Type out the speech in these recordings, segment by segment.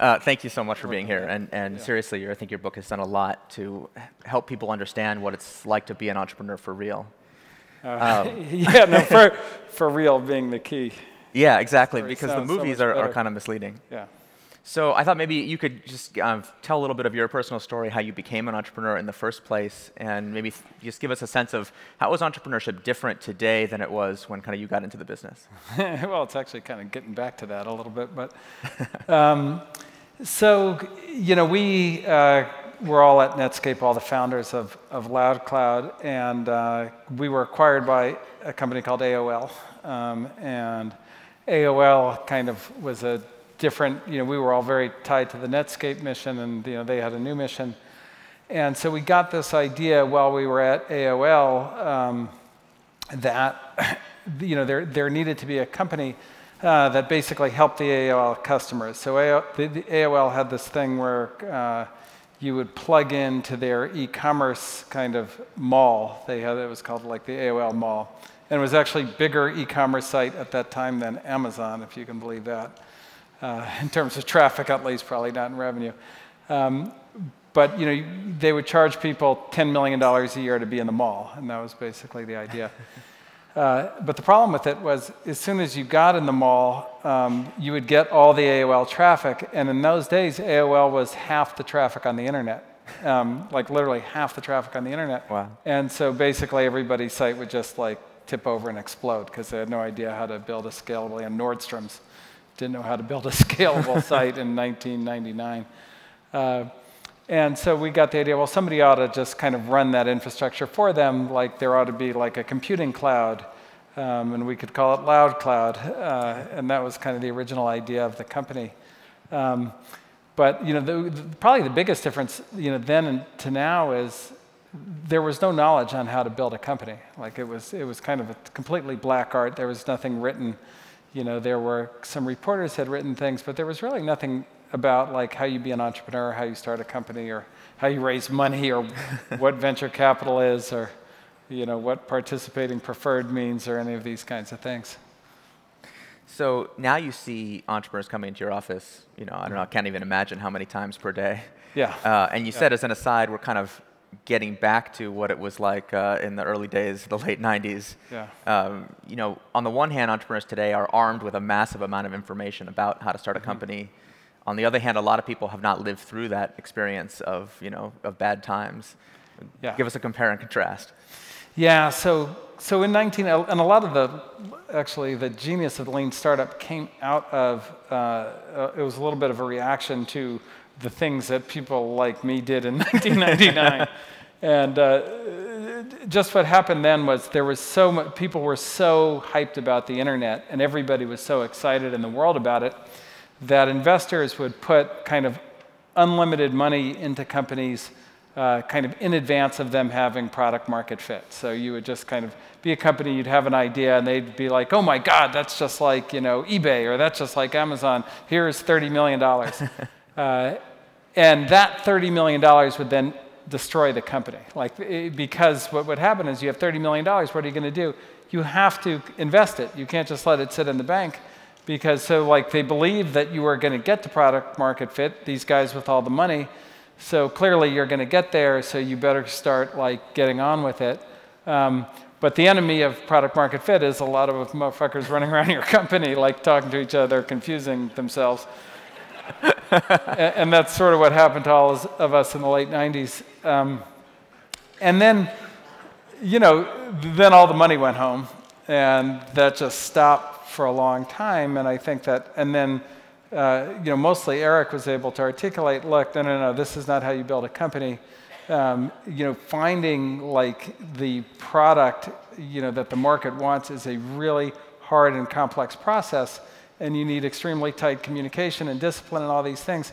Thank you so much for being here. And seriously, I think your book has done a lot to help people understand what it's like to be an entrepreneur for real. Yeah, no, for real being the key. Yeah, exactly, because the movies are kind of misleading. Yeah. So I thought maybe you could just tell a little bit of your personal story, how you became an entrepreneur in the first place, and maybe just give us a sense of how is entrepreneurship different today than it was when kind of you got into the business? Well, it's actually kind of getting back to that a little bit, but so we were all at Netscape, all the founders of LoudCloud, and we were acquired by a company called AOL, and AOL kind of was a different, we were all very tied to the Netscape mission, and they had a new mission. And so we got this idea while we were at AOL that there needed to be a company that basically helped the AOL customers. So the AOL had this thing where you would plug into their e-commerce kind of mall. It was called like the AOL Mall. And it was actually a bigger e-commerce site at that time than Amazon, if you can believe that. In terms of traffic, at least, probably not in revenue. But they would charge people $10 million a year to be in the mall, and that was basically the idea. But the problem with it was, as soon as you got in the mall, you would get all the AOL traffic, and in those days, AOL was half the traffic on the internet, like literally half the traffic on the internet. Wow. And so basically, everybody's site would just like tip over and explode because they had no idea how to build a scalable, and Nordstrom's didn't know how to build a scalable site in 1999. And so we got the idea, well, somebody ought to just kind of run that infrastructure for them, like there ought to be like a computing cloud, and we could call it LoudCloud, and that was kind of the original idea of the company. But probably the biggest difference then and to now is there was no knowledge on how to build a company. Like it was kind of a completely black art. There was nothing written. There were some reporters had written things, but there was really nothing about like how you be an entrepreneur, how you start a company, or how you raise money, or what venture capital is, or what participating preferred means, or any of these kinds of things. So now you see entrepreneurs coming into your office. I don't know, I can't even imagine how many times per day. Yeah. And you said, as an aside, we're kind of getting back to what it was like in the early days, the late 90s. Yeah. On the one hand, entrepreneurs today are armed with a massive amount of information about how to start a company. On the other hand, a lot of people have not lived through that experience of bad times. Yeah. Give us a compare and contrast. Yeah. So in and a lot of the genius of the lean startup came out of it was a little bit of a reaction to the things that people like me did in 1999. And just what happened then was there was so much, people were so hyped about the internet, and everybody was so excited in the world about it, that investors would put kind of unlimited money into companies kind of in advance of them having product market fit. So you would just kind of be a company, you'd have an idea, and they'd be like, oh my God, that's just like eBay, or that's just like Amazon. Here's $30 million. And that $30 million would then destroy the company. Because what would happen is you have $30 million, what are you going to do? You have to invest it. You can't just let it sit in the bank. Because they believe that you are going to get to product market fit, these guys with all the money. So clearly you're going to get there, so you better start getting on with it. But the enemy of product market fit is a lot of motherfuckers running around your company, talking to each other, confusing themselves. And that's sort of what happened to all of us in the late 90s. And then, then all the money went home, and that just stopped for a long time. And I think that, and then, mostly Eric was able to articulate, look, no, this is not how you build a company. Finding the product, that the market wants is a really hard and complex process. And you need extremely tight communication and discipline and all these things.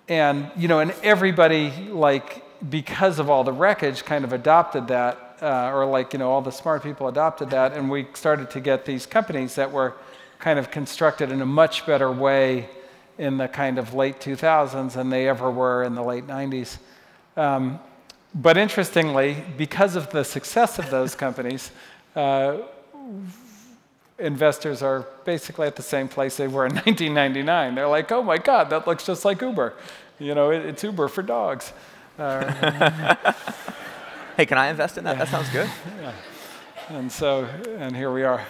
And, and everybody, because of all the wreckage, kind of adopted that, or all the smart people adopted that, and we started to get these companies that were kind of constructed in a much better way in the kind of late 2000s than they ever were in the late 90s. But interestingly, because of the success of those companies, investors are basically at the same place they were in 1999. They're like, oh my God, that looks just like Uber. You know, it's Uber for dogs. Hey, can I invest in that? That sounds good. Yeah. And here we are.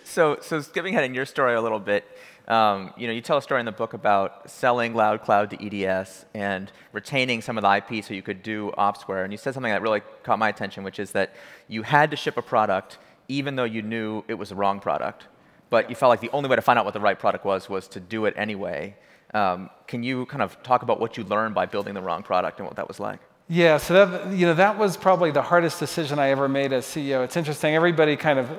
So skipping ahead in your story a little bit, you tell a story in the book about selling Loud Cloud to EDS and retaining some of the IP so you could do Opsware. And you said something that really caught my attention, which is that you had to ship a product even though you knew it was the wrong product. But you felt like the only way to find out what the right product was to do it anyway. Can you kind of talk about what you learned by building the wrong product and what that was like? Yeah, so that was probably the hardest decision I ever made as CEO. It's interesting, everybody kind of,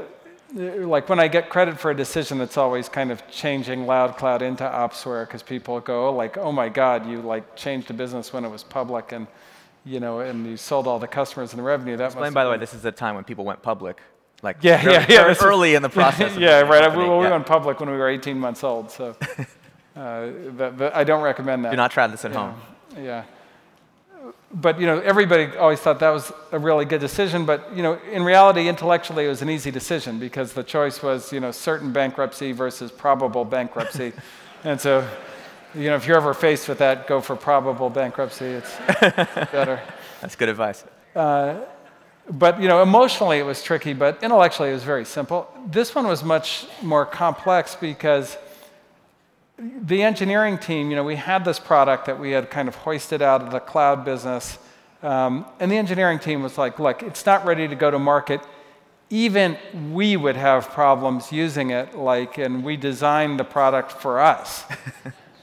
like when I get credit for a decision, it's always kind of changing Loud Cloud into Opsware, because people go, like, oh my God, you like changed the business when it was public, and and you sold all the customers and the revenue. That Explain, by the way, this is the time when people went public. Like early in the process. Yeah, right. We went public when we were 18 months old, so I don't recommend that. Do not try this at home. Yeah. But everybody always thought that was a really good decision. But in reality, intellectually, it was an easy decision because the choice was certain bankruptcy versus probable bankruptcy, and so if you're ever faced with that, go for probable bankruptcy. It's better. That's good advice. But emotionally, it was tricky. But intellectually, it was very simple. This one was much more complex because the engineering team, we had this product that we had kind of hoisted out of the cloud business, and the engineering team was like, look, it's not ready to go to market. Even we would have problems using it, and we designed the product for us.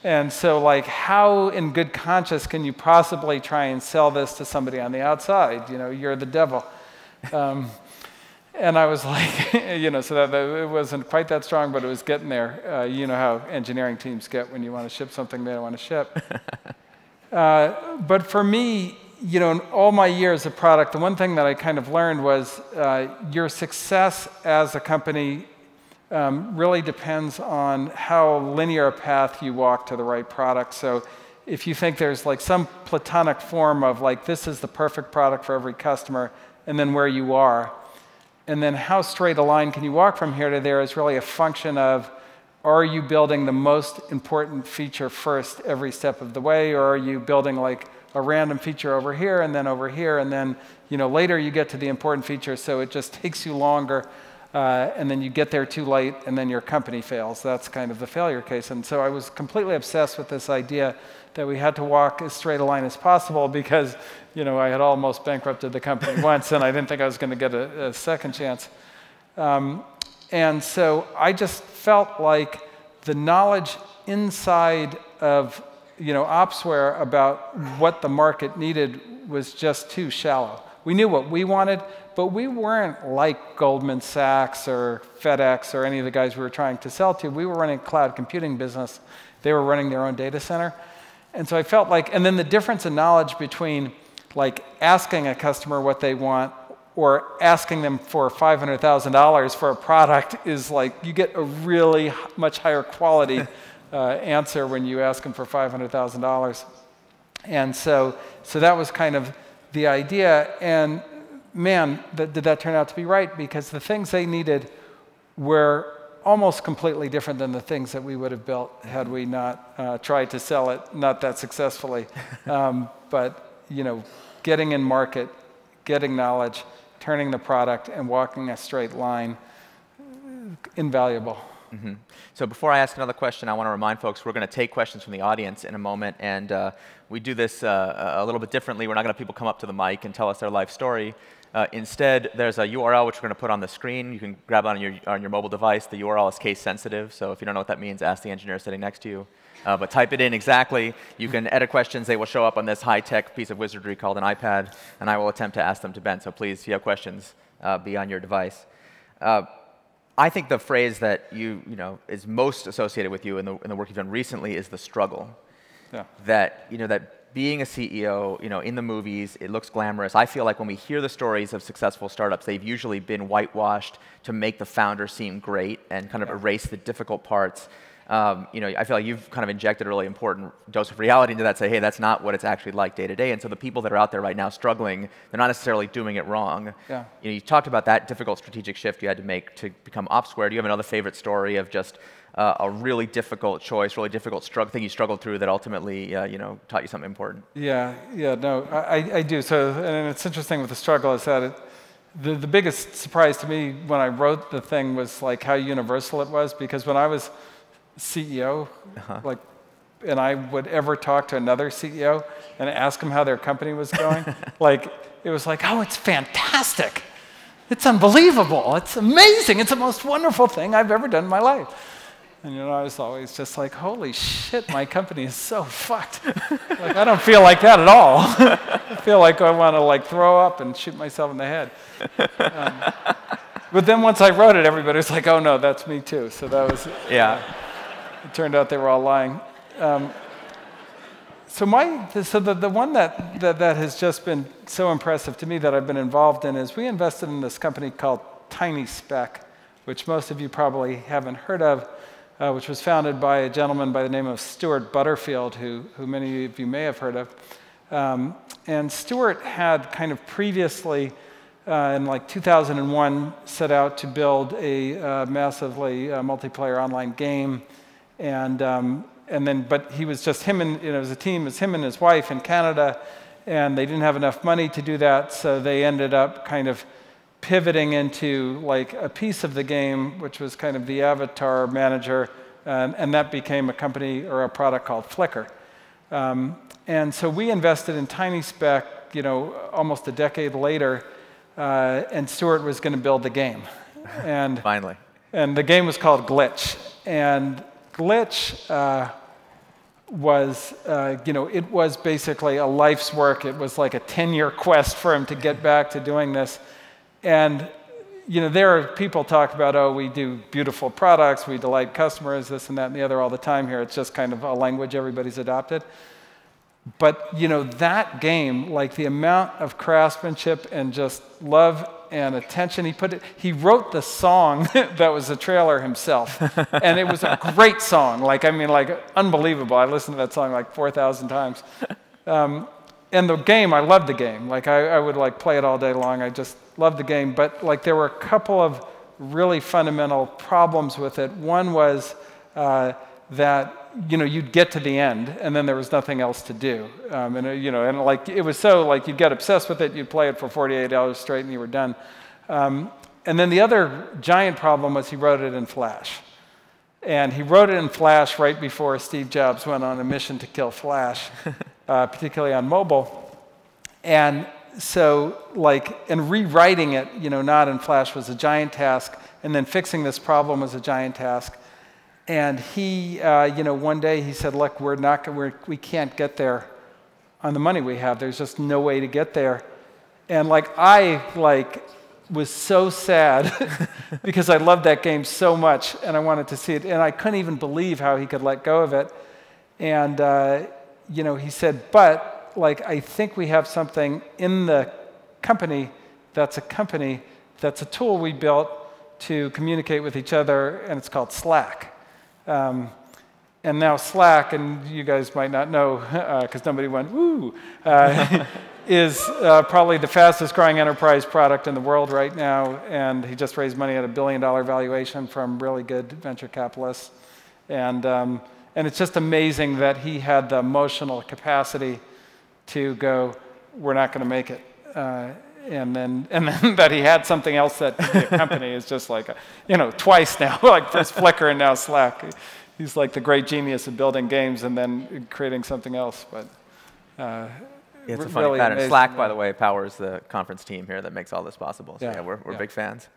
And so, how in good conscience can you possibly try and sell this to somebody on the outside? You're the devil. And I was like, so that it wasn't quite that strong, but it was getting there. You know how engineering teams get when you want to ship something they don't want to ship. But for me, in all my years of product, the one thing that I kind of learned was your success as a company really depends on how linear a path you walk to the right product. So if you think there's some platonic form of this is the perfect product for every customer, and then where you are, and then how straight a line can you walk from here to there is really a function of, are you building the most important feature first every step of the way, or are you building a random feature over here, and then later you get to the important feature, so it just takes you longer, and then you get there too late, and then your company fails. That's kind of the failure case. And so I was completely obsessed with this idea that we had to walk as straight a line as possible because I had almost bankrupted the company once, and I didn't think I was going to get a second chance. And so I just felt like the knowledge inside of Opsware about what the market needed was just too shallow. We knew what we wanted, but we weren't like Goldman Sachs or FedEx or any of the guys we were trying to sell to. We were running a cloud computing business. They were running their own data center. And so I felt and then the difference in knowledge between asking a customer what they want or asking them for $500,000 for a product is you get a really much higher quality answer when you ask them for $500,000. And so that was kind of the idea. And man, did that turn out to be right, because the things they needed were almost completely different than the things that we would have built had we not tried to sell it, not that successfully. But getting in market, getting knowledge, turning the product, and walking a straight line, invaluable. Mm-hmm. So before I ask another question, I want to remind folks we're going to take questions from the audience in a moment, and we do this a little bit differently. We're not going to have people come up to the mic and tell us their life story. Instead, there's a URL which we're going to put on the screen. You can grab it on your mobile device. The URL is case sensitive, so if you don't know what that means, ask the engineer sitting next to you. But type it in exactly. You can edit questions. They will show up on this high-tech piece of wizardry called an iPad, and I will attempt to ask them to Ben. So please, if you have questions, be on your device. I think the phrase that is most associated with you in the work you've done recently is the struggle. Yeah. That being a CEO, in the movies, it looks glamorous. I feel like when we hear the stories of successful startups, they've usually been whitewashed to make the founder seem great and kind of erase the difficult parts. I feel like you've kind of injected a really important dose of reality into that, say, hey, that's not what it's actually like day to day. And so the people that are out there right now struggling, they're not necessarily doing it wrong. Yeah. You talked about that difficult strategic shift you had to make to become OpsSquare. Do you have another favorite story of just a really difficult choice, really difficult thing you struggled through that ultimately, taught you something important? No, I do. So, and it's interesting with the struggle is that the biggest surprise to me when I wrote the thing was like how universal it was, because when I was CEO, and I would ever talk to another CEO and ask them how their company was going, it was like, oh, it's fantastic. It's unbelievable. It's amazing. It's the most wonderful thing I've ever done in my life. And I was always just like, holy shit, my company is so fucked. I don't feel like that at all. I feel like I want to throw up and shoot myself in the head. But then once I wrote it, everybody was like, oh no, that's me too. So that was, it turned out they were all lying. So the one that has just been so impressive to me that I've been involved in is we invested in this company called TinySpec, which most of you probably haven't heard of, which was founded by a gentleman by the name of Stuart Butterfield, who many of you may have heard of. And Stuart had kind of previously, in 2001, set out to build a massively multiplayer online game, but he was just him and it was a team. It was him and his wife in Canada, and they didn't have enough money to do that, so they ended up kind of pivoting into a piece of the game, which was kind of the avatar manager, and that became a company or a product called Flickr. And so we invested in TinySpec, almost a decade later, and Stuart was going to build the game. And finally. And the game was called Glitch. And Glitch was, it was basically a life's work. It was like a 10-year quest for him to get back to doing this. And there are people talk about, oh, we do beautiful products, we delight customers, this and that and the other all the time here. It's just kind of a language everybody's adopted. But that game, the amount of craftsmanship and just love and attention he wrote the song that was the trailer himself, and it was a great song. Unbelievable. I listened to that song 4,000 times. And the game, I loved the game. I would play it all day long. I just loved the game. But there were a couple of really fundamental problems with it. One was that you'd get to the end, and then there was nothing else to do. It was so you'd get obsessed with it, you'd play it for 48 hours straight, and you were done. And then the other giant problem was he wrote it in Flash. And he wrote it in Flash right before Steve Jobs went on a mission to kill Flash, particularly on mobile. And so, and rewriting it, not in Flash was a giant task, and then fixing this problem was a giant task. And he, one day he said, look, we can't get there on the money we have. There's just no way to get there. And I was so sad because I loved that game so much and I wanted to see it. And I couldn't even believe how he could let go of it. And, he said, but I think we have something in the company that's a tool we built to communicate with each other, and it's called Slack. And now Slack, and you guys might not know because nobody went, woo, is probably the fastest growing enterprise product in the world right now. And he just raised money at a $1 billion valuation from really good venture capitalists. And it's just amazing that he had the emotional capacity to go, we're not going to make it. And then that he had something else that the company is just twice now, first Flickr and now Slack. He's the great genius of building games and then creating something else. But it's a funny really pattern. amazing. Slack, by the way, powers the conference team here that makes all this possible. So yeah, we're big fans.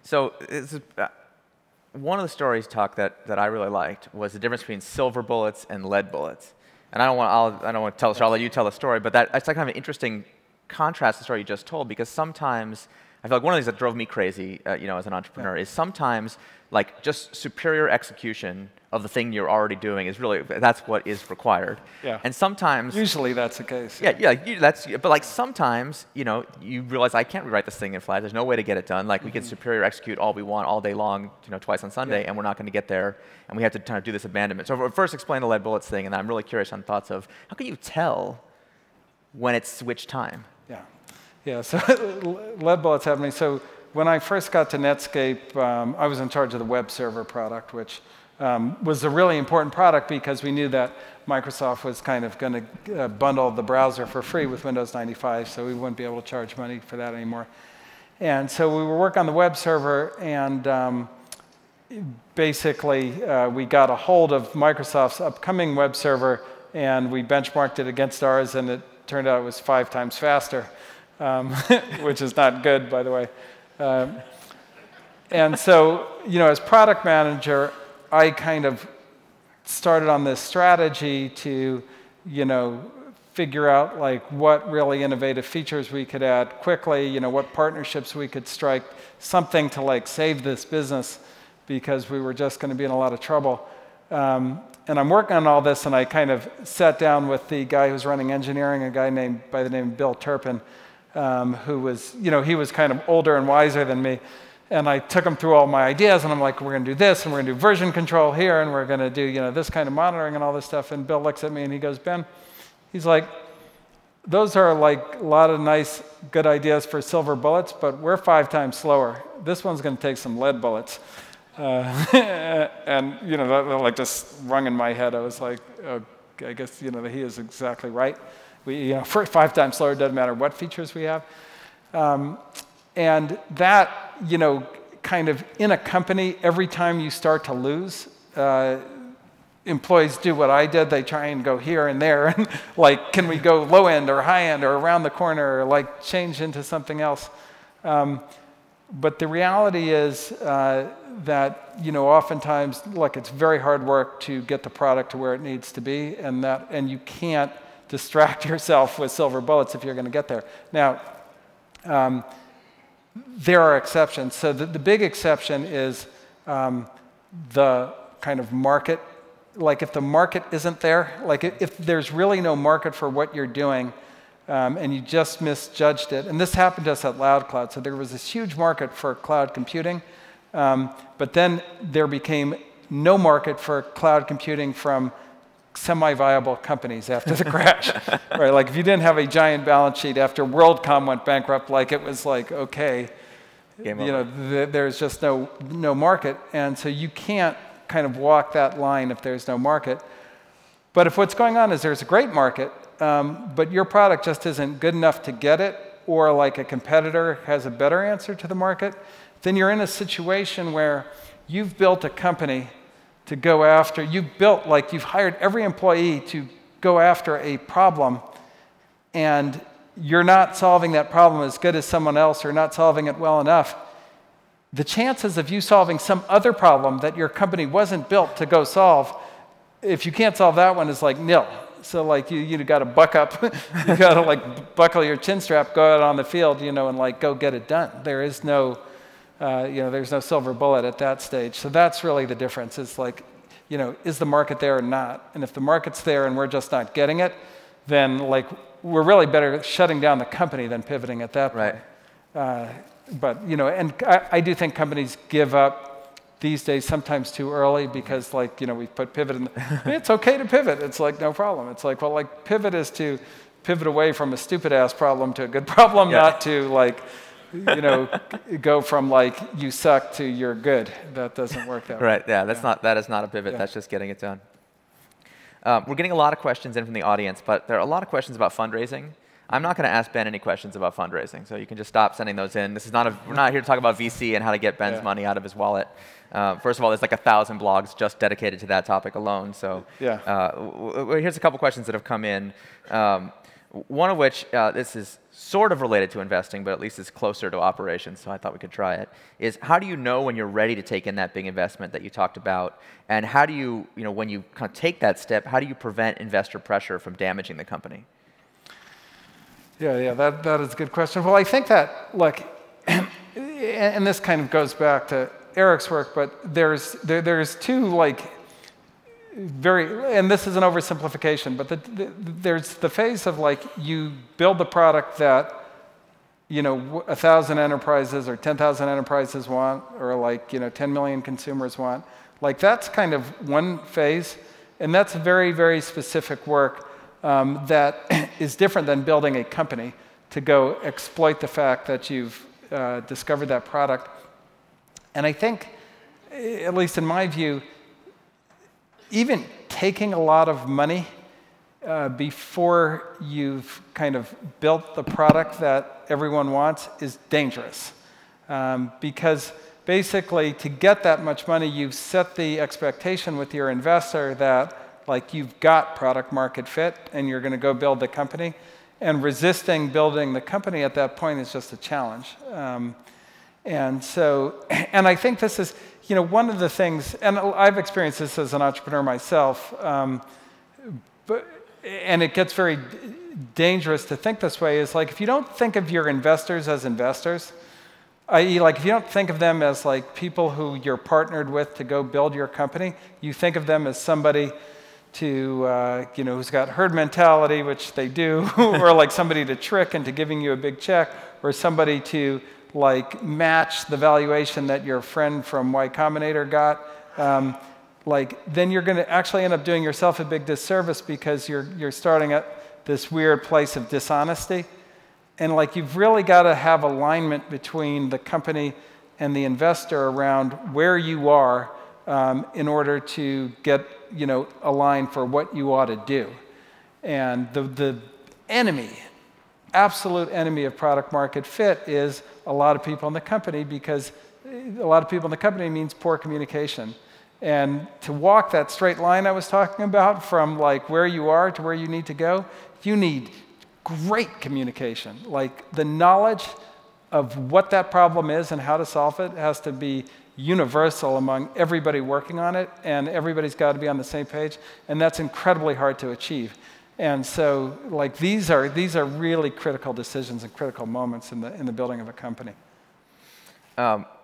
So one of the stories talk that I really liked was the difference between silver bullets and lead bullets. And I don't want to tell the story. I'll let you tell the story. But that's kind of an interesting contrast to the story you just told, because sometimes I feel like one of the things that drove me crazy, as an entrepreneur, is sometimes like just superior execution of the thing you're already doing is really, that's what is required. Yeah. And sometimes Usually that's the case. Yeah, but like sometimes, you realize I can't rewrite this thing in Flash. There's no way to get it done. Like we can superior execute all we want all day long, twice on Sunday, and we're not going to get there. And we have to kind of do this abandonment. So first explain the lead bullets thing, and I'm really curious on thoughts of how can you tell when it's switch time? Yeah. So lead bullets happening. So when I first got to Netscape, I was in charge of the web server product, which was a really important product because we knew that Microsoft was kind of going to bundle the browser for free with Windows 95, so we wouldn't be able to charge money for that anymore. And so we were working on the web server, and basically we got a hold of Microsoft's upcoming web server, and we benchmarked it against ours, and it turned out it was 5 times faster, which is not good, by the way. And so, as product manager, I kind of started on this strategy to, figure out like what really innovative features we could add quickly, what partnerships we could strike, something to like save this business because we were just going to be in a lot of trouble. And I'm working on all this, and I kind of sat down with the guy who's running engineering, a guy by the name of Bill Turpin, who was, he was kind of older and wiser than me. And I took him through all my ideas, and I'm like, we're going to do this, and we're going to do version control here, and we're going to do, this kind of monitoring and all this stuff. And Bill looks at me, and he goes, Ben, he's like, those are like a lot of nice, good ideas for silver bullets, but we're 5 times slower. This one's going to take some lead bullets. And, that like just rung in my head. I was like, oh, I guess, he is exactly right. We, for 5 times slower, doesn't matter what features we have. And that, kind of in a company, every time you start to lose, employees do what I did. They try and go here and there, and like, can we go low end or high end or around the corner or like change into something else? But the reality is that, oftentimes, look, it's very hard work to get the product to where it needs to be, and you can't distract yourself with silver bullets if you're going to get there. Now, there are exceptions. So the big exception is the kind of market. Like if the market isn't there, like if there's really no market for what you're doing, and you just misjudged it. And this happened to us at LoudCloud. So there was this huge market for cloud computing, but then there became no market for cloud computing from semi-viable companies after the crash. Right? Like if you didn't have a giant balance sheet after WorldCom went bankrupt, like it was like, okay, there's just no market. And so you can't kind of walk that line if there's no market. But if what's going on is there's a great market, but your product just isn't good enough to get it, or like a competitor has a better answer to the market, then you're in a situation where you've built a company to go after, you've hired every employee to go after a problem, and you're not solving that problem as good as someone else or not solving it well enough. The chances of you solving some other problem that your company wasn't built to go solve, if you can't solve that one, is like nil. So like you got to buck up, you got to like buckle your chin strap, go out on the field, and like go get it done. There is no, there's no silver bullet at that stage. So that's really the difference. It's like, is the market there or not? And if the market's there and we're just not getting it, then like we're really better shutting down the company than pivoting at that point. Right. But and I do think companies give up these days sometimes too early because like we put pivot in. It's okay to pivot. It's like no problem. It's like, well, like pivot is to pivot away from a stupid ass problem to a good problem, not to like go from like you suck to you're good. That doesn't work that way. Right. Yeah. That is not a pivot. Yeah. That's just getting it done. We're getting a lot of questions in from the audience, but there are a lot of questions about fundraising. I'm not going to ask Ben any questions about fundraising, so you can just stop sending those in. This is not we're not here to talk about VC and how to get Ben's money out of his wallet. First of all, there's like 1,000 blogs just dedicated to that topic alone. So here's a couple questions that have come in. One of which, this is sort of related to investing, but at least it's closer to operations, so I thought we could try it, is how do you know when you're ready to take in that big investment that you talked about? And how do you, when you kind of take that step, how do you prevent investor pressure from damaging the company? Yeah, that is a good question. Well, I think that, look, and this kind of goes back to Eric's work, but there's two like and this is an oversimplification, but there's the phase of like you build the product that 1,000 enterprises or 10,000 enterprises want, or like 10 million consumers want. Like that's kind of one phase, and that's very, very specific work that is different than building a company to go exploit the fact that you've discovered that product. And I think, at least in my view, even taking a lot of money before you've kind of built the product that everyone wants is dangerous. Because basically, to get that much money, you've set the expectation with your investor that like you've got product market fit and you're going to go build the company. And resisting building the company at that point is just a challenge. And I think this is, one of the things, and I've experienced this as an entrepreneur myself, and it gets very dangerous to think this way, is like if you don't think of your investors as investors, i.e. like if you don't think of them as like people who you're partnered with to go build your company, you think of them as somebody to, who's got herd mentality, which they do, or like somebody to trick into giving you a big check, or somebody to like match the valuation that your friend from Y Combinator got, then you're going to actually end up doing yourself a big disservice because you're starting at this weird place of dishonesty. And like you've really got to have alignment between the company and the investor around where you are in order to get aligned for what you ought to do. And the enemy, absolute enemy of product market fit is a lot of people in the company, because a lot of people in the company means poor communication. And to walk that straight line I was talking about from like where you are to where you need to go, you need great communication. Like the knowledge of what that problem is and how to solve it has to be universal among everybody working on it, and everybody's got to be on the same page, and that's incredibly hard to achieve. And so like these are really critical decisions and critical moments in the building of a company.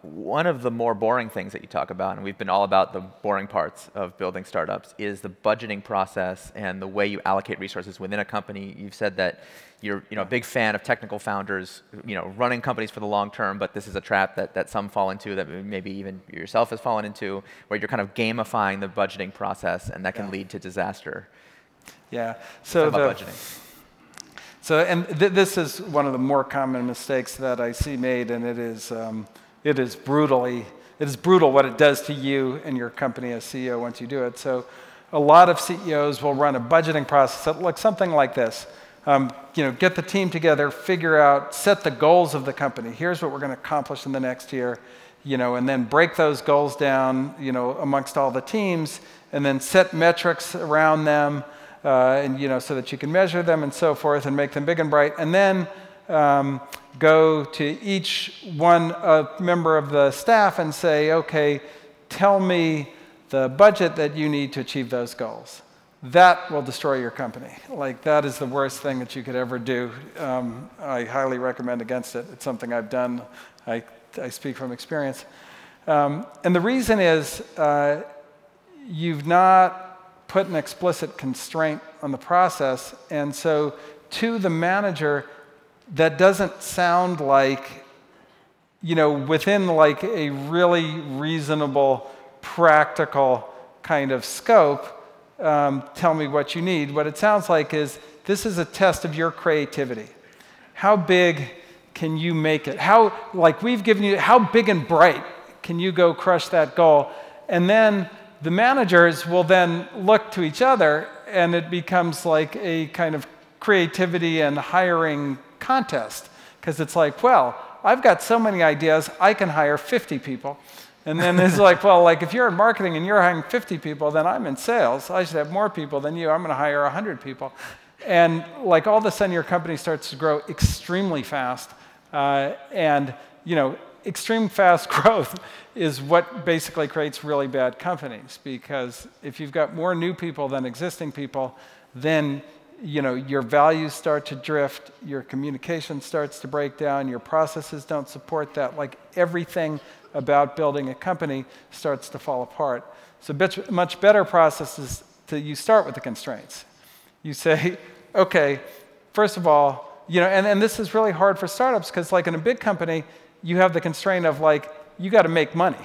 One of the more boring things that you talk about, and we've been all about the boring parts of building startups, is the budgeting process and the way you allocate resources within a company. You've said that you're a big fan of technical founders, running companies for the long term, but this is a trap that some fall into, that maybe even yourself has fallen into, where you're kind of gamifying the budgeting process, and that can lead to disaster. Yeah. So budgeting. And this is one of the more common mistakes that I see made, and it is brutal what it does to you and your company as CEO once you do it. So a lot of CEOs will run a budgeting process that looks something like this. Get the team together, figure out, set the goals of the company. Here's what we're going to accomplish in the next year, and then break those goals down, amongst all the teams, and then set metrics around them, and so that you can measure them and so forth, and make them big and bright, and then go to each one member of the staff and say, okay, tell me the budget that you need to achieve those goals. That will destroy your company. Like, that is the worst thing that you could ever do. I highly recommend against it. It's something I've done. I speak from experience. And the reason is you've not put an explicit constraint on the process, and so to the manager, that doesn't sound like, within like a really reasonable, practical kind of scope, tell me what you need. What it sounds like is, this is a test of your creativity. How big can you make it? We've given you, how big and bright can you go crush that goal? And then the managers will then look to each other, and it becomes like a kind of creativity and hiring contest, because it's like, well, I've got so many ideas, I can hire 50 people. And then it's like, well, like if you're in marketing and you're hiring 50 people, then I'm in sales. I should have more people than you. I'm going to hire 100 people. And like all of a sudden your company starts to grow extremely fast. Extreme fast growth is what basically creates really bad companies, because if you've got more new people than existing people, then your values start to drift, your communication starts to break down, your processes don't support that. Like everything about building a company starts to fall apart. So much better process is you start with the constraints. You say, okay, first of all, and this is really hard for startups because like in a big company, you have the constraint of like, you got to make money.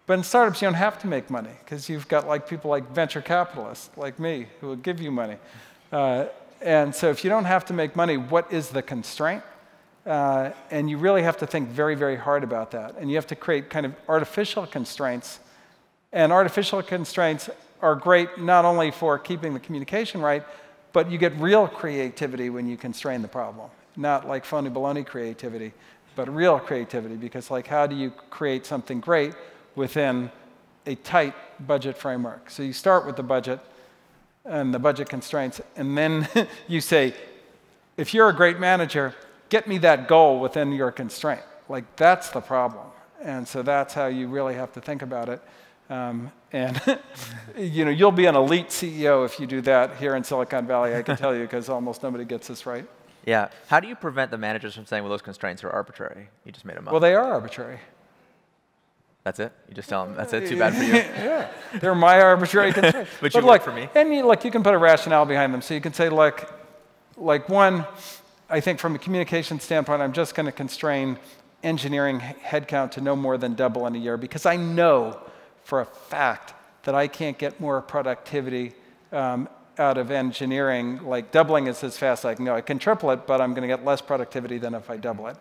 But in startups, you don't have to make money because you've got like people like venture capitalists like me who will give you money. And so if you don't have to make money, what is the constraint? And you really have to think very, very hard about that. And you have to create kind of artificial constraints. And artificial constraints are great not only for keeping the communication right, but you get real creativity when you constrain the problem. Not like phony baloney creativity, but real creativity. Because like, how do you create something great within a tight budget framework? So you start with the budget and the budget constraints, and then you say, if you're a great manager, get me that goal within your constraint. Like, that's the problem. And so that's how you really have to think about it. And you'll be an elite CEO if you do that here in Silicon Valley, I can tell you, because almost nobody gets this right. Yeah. How do you prevent the managers from saying, well, those constraints are arbitrary? You just made them up. Well, they are arbitrary. That's it? You just tell them, that's it, too bad for you? Yeah, they're my arbitrary constraints. But you work for me. And you can put a rationale behind them. So you can say, like one, I think from a communication standpoint, I'm just going to constrain engineering headcount to no more than double in a year, because I know for a fact that I can't get more productivity out of engineering. Like doubling is as fast as I can go. I can triple it, but I'm going to get less productivity than if I double it,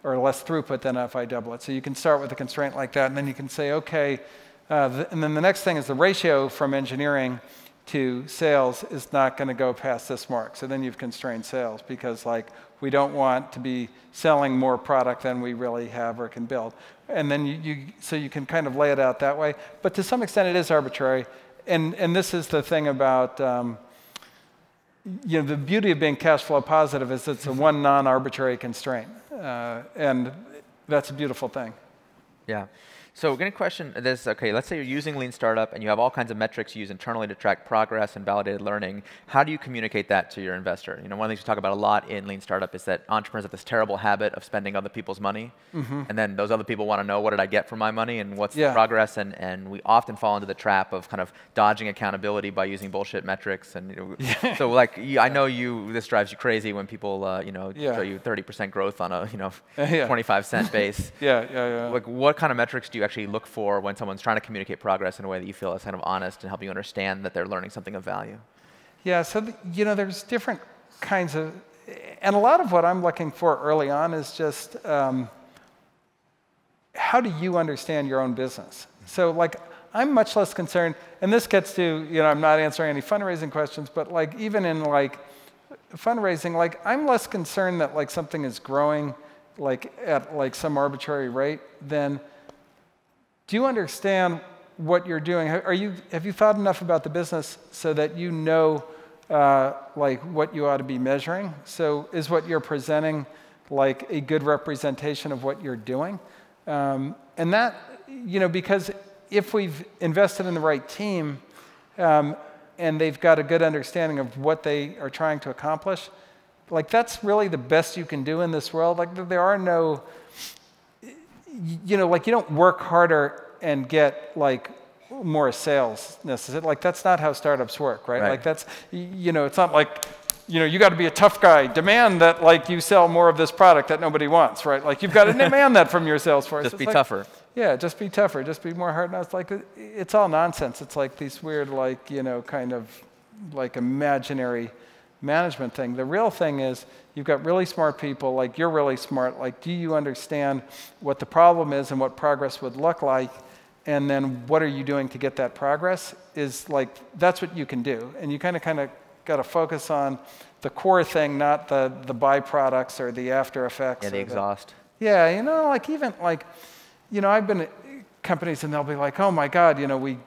or less throughput than if I double it. So you can start with a constraint like that, and then you can say, okay, and then the next thing is the ratio from engineering to sales is not going to go past this mark. So then you've constrained sales, because like we don't want to be selling more product than we really have or can build. And then so you can kind of lay it out that way. But to some extent, it is arbitrary. And this is the thing about the beauty of being cash flow positive is it's a one non-arbitrary constraint. And that's a beautiful thing. Yeah. So we're going to question this. Okay, let's say you're using Lean Startup and you have all kinds of metrics you use internally to track progress and validated learning. How do you communicate that to your investor? One of the things we talk about a lot in Lean Startup is that entrepreneurs have this terrible habit of spending other people's money. Mm-hmm. And then those other people want to know, what did I get for my money and what's the progress? And we often fall into the trap of kind of dodging accountability by using bullshit metrics. And so like, I know this drives you crazy when people show you 30% growth on a 25-cent base. Like, what kind of metrics do you actually look for when someone's trying to communicate progress in a way that you feel is kind of honest and help you understand that they're learning something of value? Yeah, so there's different kinds of, and a lot of what I'm looking for early on is just how do you understand your own business? So like, I'm much less concerned, and this gets to, I'm not answering any fundraising questions, but like even in like fundraising, like I'm less concerned that like something is growing like at like some arbitrary rate than, do you understand what you're doing? Have you thought enough about the business so that you know like what you ought to be measuring? So is what you're presenting like a good representation of what you're doing? And that, because if we've invested in the right team and they've got a good understanding of what they are trying to accomplish, like that's really the best you can do in this world. Like there are no, like you don't work harder and get like more sales necessarily. Like that's not how startups work, right? Like that's, it's not like, you got to be a tough guy. Demand that like you sell more of this product that nobody wants, right? Like you've got to demand that from your sales force. Just be tougher. Yeah, just be tougher. Just be more hard-nosed. Like it's all nonsense. It's like these weird, like kind of like imaginary management thing. The real thing is you've got really smart people. Like you're really smart. Like, do you understand what the problem is and what progress would look like? And then what are you doing to get that progress? Is like that's what you can do. And you kind of got to focus on the core thing, not the byproducts or the after effects. Yeah, the exhaust. Like even like, I've been at companies and they'll be like, oh my God, we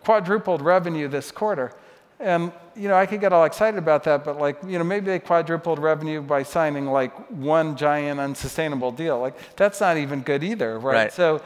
quadrupled revenue this quarter. And, I could get all excited about that, but like, maybe they quadrupled revenue by signing like one giant unsustainable deal. Like that's not even good either, right? So,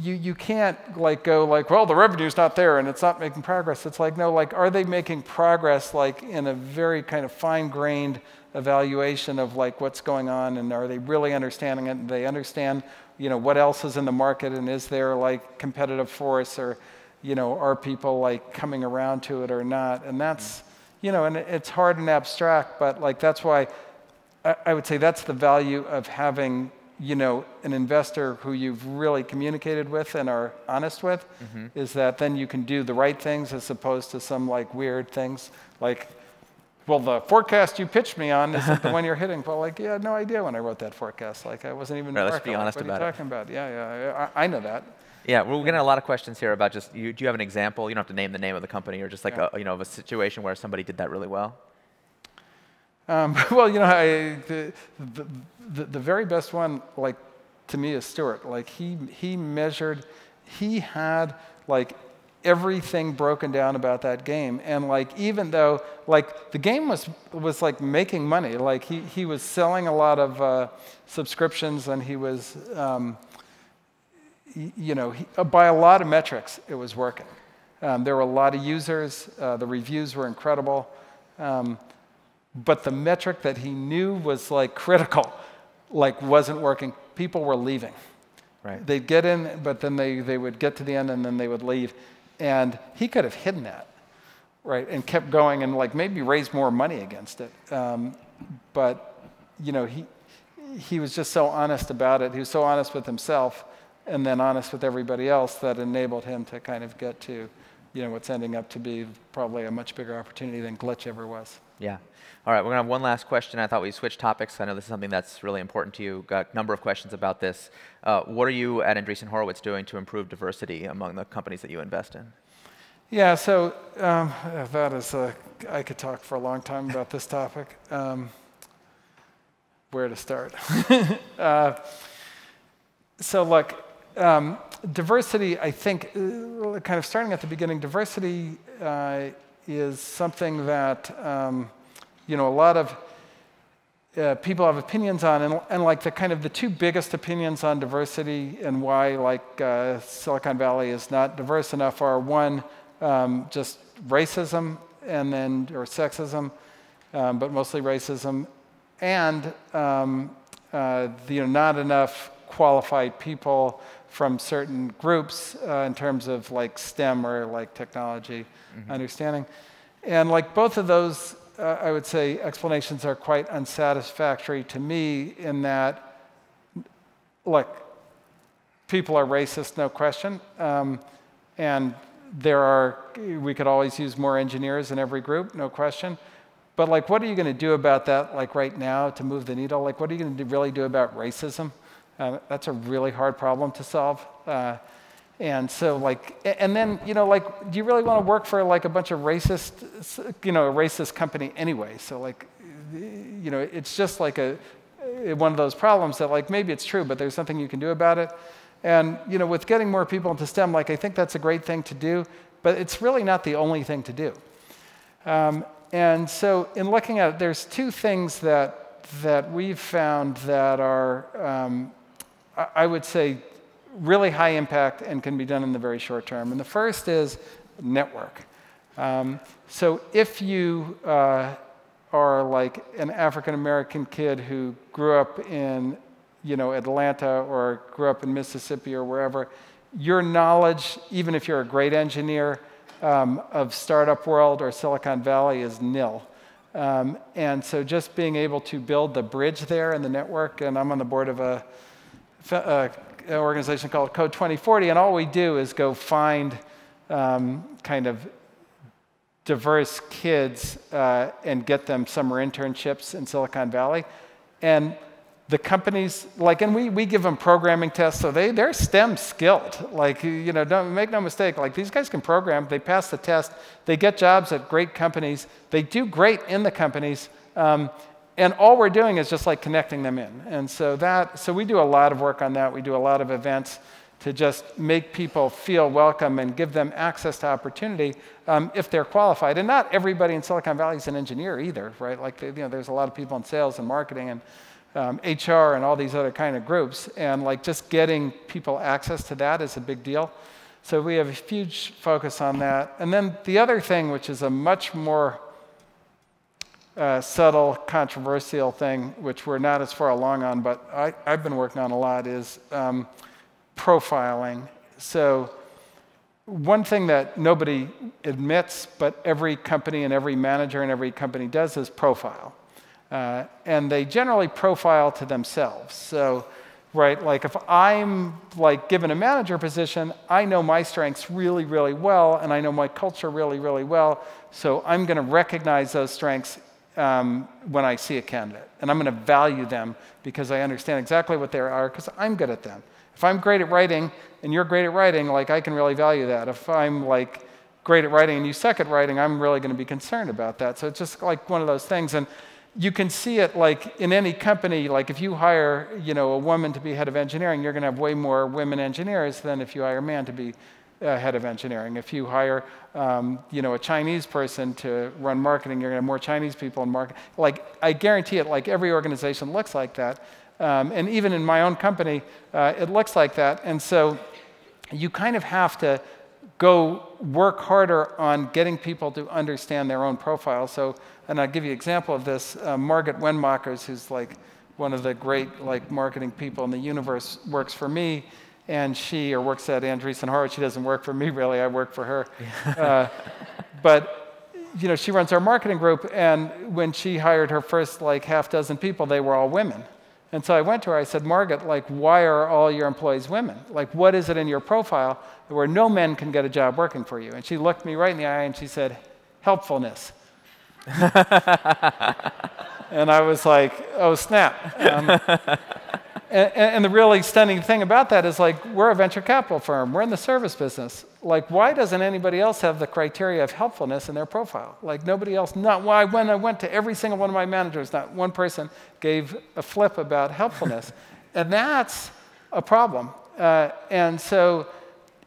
you can't like go like, well, the revenue's not there and it's not making progress. It's like, no, like, are they making progress like in a very kind of fine-grained evaluation of like what's going on, and are they really understanding it? And they understand, what else is in the market, and is there like competitive force, or, are people like coming around to it or not? And that's, and it's hard and abstract, but like that's why I would say that's the value of having an investor who you've really communicated with and are honest with, is that then you can do the right things as opposed to some like weird things like, well, the forecast you pitched me on isn't the one you're hitting. But like, yeah, I had no idea when I wrote that forecast. Like, I wasn't even. Right, let's be honest about it. What are you talking about? Yeah, I know that. Yeah, we're getting a lot of questions here about just, do you have an example? You don't have to name the name of the company, or just like of a situation where somebody did that really well. Well, the very best one, like, to me, is Stuart. Like, he measured, he had like everything broken down about that game, and like even though like the game was like making money, like he was selling a lot of subscriptions, and he was by a lot of metrics it was working. There were a lot of users, the reviews were incredible. But the metric that he knew was like critical, like wasn't working. People were leaving. Right. They'd get in, but then they would get to the end and then they would leave. And he could have hidden that, right, and kept going and like maybe raised more money against it. But he was just so honest about it. He was so honest with himself, and then honest with everybody else, that enabled him to kind of get to what's ending up to be probably a much bigger opportunity than Glitch ever was. Yeah. All right, we're going to have one last question. I thought we'd switch topics. I know this is something that's really important to you. Got a number of questions about this. What are you at Andreessen Horowitz doing to improve diversity among the companies that you invest in? Yeah, so that is, I could talk for a long time about this topic. Where to start? So look, diversity, I think, kind of starting at the beginning, diversity is something that a lot of people have opinions on, and like the two biggest opinions on diversity and why like Silicon Valley is not diverse enough are, one, just racism, and then or sexism, but mostly racism, and not enough qualified people from certain groups in terms of like STEM or like technology understanding. And like both of those, I would say, explanations are quite unsatisfactory to me, in that, look, people are racist, no question. And we could always use more engineers in every group, no question. But like, what are you going to do about that, like right now, to move the needle? Like, what are you going to really do about racism? That's a really hard problem to solve. And so like, and then, like, do you really want to work for like a bunch of racist, a racist company anyway? So like, it's just like one of those problems that like, maybe it's true, but there's something you can do about it. And, with getting more people into STEM, like, I think that's a great thing to do, but it's really not the only thing to do. And so in looking at it, there's two things that we've found that are, I would say, really high impact and can be done in the very short term. And the first is network. So if you are like an African-American kid who grew up in Atlanta or grew up in Mississippi or wherever, your knowledge, even if you're a great engineer, of startup world or Silicon Valley is nil. And so just being able to build the bridge there in the network, and I'm on the board of an organization called Code 2040, and all we do is go find kind of diverse kids and get them summer internships in Silicon Valley. And the companies, like, and we give them programming tests, so they're STEM skilled. Like, don't make no mistake, like, these guys can program, they pass the test, they get jobs at great companies, they do great in the companies, and all we're doing is just like connecting them in. And so we do a lot of work on that. We do a lot of events to just make people feel welcome and give them access to opportunity if they're qualified. And not everybody in Silicon Valley is an engineer either, right? Like, there's a lot of people in sales and marketing, and HR and all these other kind of groups. And like just getting people access to that is a big deal. So we have a huge focus on that. And then the other thing, which is a much more subtle, controversial thing, which we're not as far along on, but I've been working on a lot, is profiling. So one thing that nobody admits, but every company and every manager and every company does, is profile. And they generally profile to themselves. So, right, like if I'm like given a manager position, I know my strengths really, really well, and I know my culture really, really well. So I'm going to recognize those strengths when I see a candidate. And I'm going to value them because I understand exactly what they are, because I'm good at them. If I'm great at writing and you're great at writing, like I can really value that. If I'm like great at writing and you suck at writing, I'm really going to be concerned about that. So it's just like one of those things. And you can see it like in any company, like if you hire, you know, a woman to be head of engineering, you're going to have way more women engineers than if you hire a man to be head of engineering. If you hire, you know, a Chinese person to run marketing, you're going to have more Chinese people in marketing. Like, I guarantee it, like every organization looks like that. And even in my own company, it looks like that. And so you kind of have to go work harder on getting people to understand their own profile. So, and I'll give you an example of this. Margaret Wenmakers, who's like one of the great like marketing people in the universe, works for me. And she, or works at Ries and Horowitz. She doesn't work for me, really. I work for her. But you know, she runs our marketing group. And when she hired her first like half dozen people, they were all women. And so I went to her. I said, Margaret, like, why are all your employees women? Like, what is it in your profile where no men can get a job working for you? And she looked me right in the eye and she said, helpfulness. And I was like, oh, snap. And the really stunning thing about that is, like, we're a venture capital firm. We're in the service business. Like, why doesn't anybody else have the criteria of helpfulness in their profile? Like, nobody else, not why. When I went to every single one of my managers, not one person gave a flip about helpfulness. And that's a problem. And so,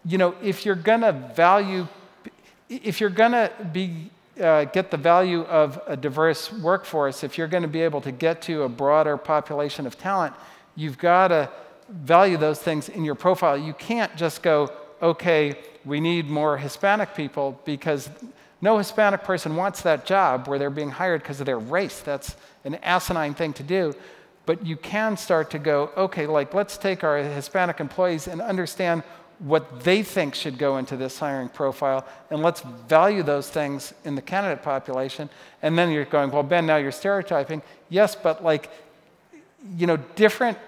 you know, if you're going to value, if you're going to be get the value of a diverse workforce, if you're going to be able to get to a broader population of talent, you've got to value those things in your profile. You can't just go, okay, we need more Hispanic people, because no Hispanic person wants that job where they're being hired because of their race. That's an asinine thing to do. But you can start to go, okay, like, let's take our Hispanic employees and understand what they think should go into this hiring profile, and let's value those things in the candidate population. And then you're going, well, Ben, now you're stereotyping. Yes, but like, you know, different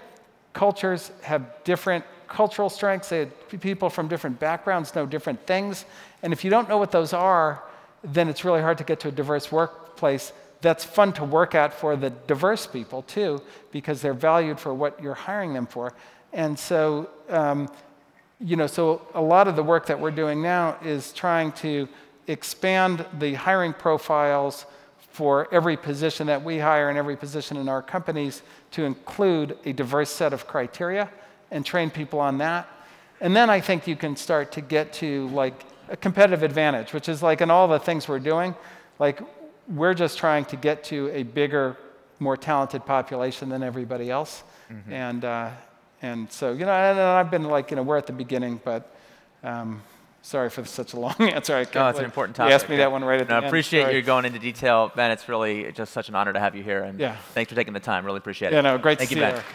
cultures have different cultural strengths. People from different backgrounds know different things. And if you don't know what those are, then it's really hard to get to a diverse workplace that's fun to work at for the diverse people, too, because they're valued for what you're hiring them for. And so, you know, so a lot of the work that we're doing now is trying to expand the hiring profiles for every position that we hire and every position in our companies to include a diverse set of criteria and train people on that. And then I think you can start to get to like a competitive advantage, which is like in all the things we're doing, like we're just trying to get to a bigger, more talented population than everybody else. Mm-hmm. And so, you know, and I've been like, you know, we're at the beginning, but sorry for such a long answer. No, it's an important topic. You asked me that one right at the end. I appreciate you going into detail, Ben. It's really just such an honor to have you here. And yeah, thanks for taking the time. Really appreciate it. Yeah, no, great to see you, Ben. Eric.